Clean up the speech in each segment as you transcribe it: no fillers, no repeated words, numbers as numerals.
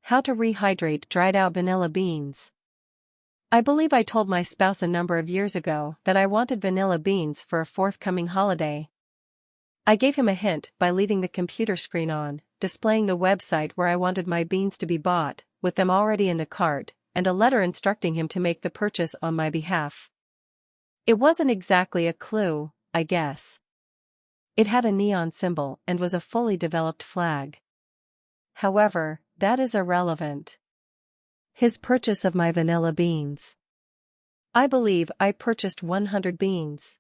How to rehydrate dried out vanilla beans. I believe I told my spouse a number of years ago that I wanted vanilla beans for a forthcoming holiday. I gave him a hint by leaving the computer screen on, displaying the website where I wanted my beans to be bought, with them already in the cart, and a letter instructing him to make the purchase on my behalf. It wasn't exactly a clue, I guess. It had a neon symbol and was a fully developed flag. However, that is irrelevant. His purchase of my vanilla beans. I believe I purchased 100 beans.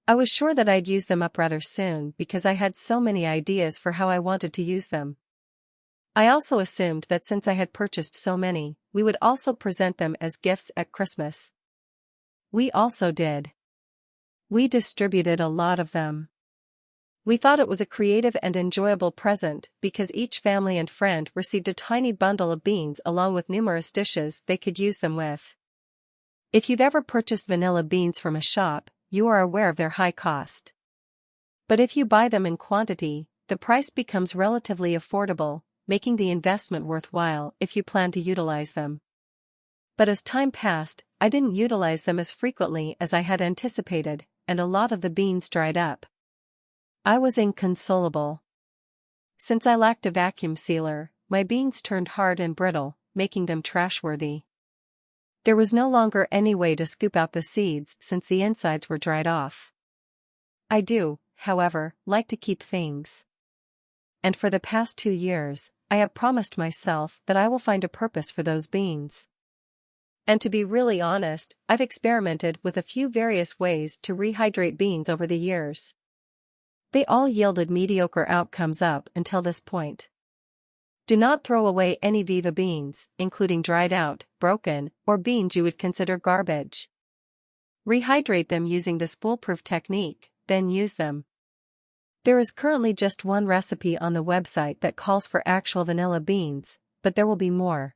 I was sure that I'd use them up rather soon because I had so many ideas for how I wanted to use them. I also assumed that since I had purchased so many, we would also present them as gifts at Christmas. We also did. We distributed a lot of them. We thought it was a creative and enjoyable present because each family and friend received a tiny bundle of beans along with numerous dishes they could use them with. If you've ever purchased vanilla beans from a shop, you are aware of their high cost. But if you buy them in quantity, the price becomes relatively affordable, making the investment worthwhile if you plan to utilize them. But as time passed, I didn't utilize them as frequently as I had anticipated, and a lot of the beans dried up. I was inconsolable. Since I lacked a vacuum sealer, my beans turned hard and brittle, making them trash-worthy. There was no longer any way to scoop out the seeds since the insides were dried off. I do, however, like to keep things. And for the past 2 years, I have promised myself that I will find a purpose for those beans. And to be really honest, I've experimented with a few various ways to rehydrate beans over the years. They all yielded mediocre outcomes up until this point. Do not throw away any Viva beans, including dried out, broken, or beans you would consider garbage. Rehydrate them using this foolproof technique, then use them. There is currently just one recipe on the website that calls for actual vanilla beans, but there will be more.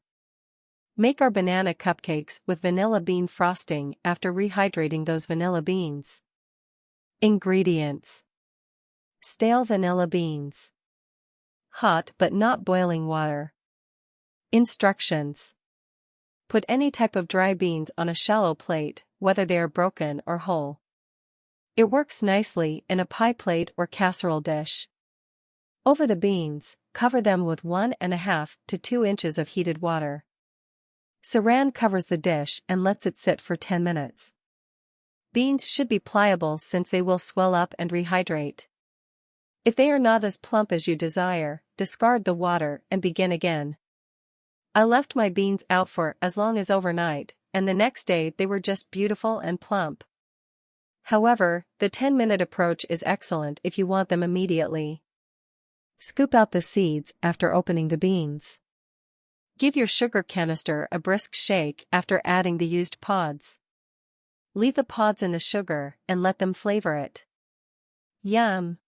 Make our banana cupcakes with vanilla bean frosting after rehydrating those vanilla beans. Ingredients: stale vanilla beans. Hot but not boiling water. Instructions: put any type of dry beans on a shallow plate, whether they are broken or whole. It works nicely in a pie plate or casserole dish. Over the beans, cover them with 1.5 to 2 inches of heated water. Saran covers the dish and lets it sit for 10 minutes. Beans should be pliable since they will swell up and rehydrate. If they are not as plump as you desire, discard the water and begin again. I left my beans out for as long as overnight, and the next day they were just beautiful and plump. However, the 10-minute approach is excellent if you want them immediately. Scoop out the seeds after opening the beans. Give your sugar canister a brisk shake after adding the used pods. Leave the pods in the sugar and let them flavor it. Yum!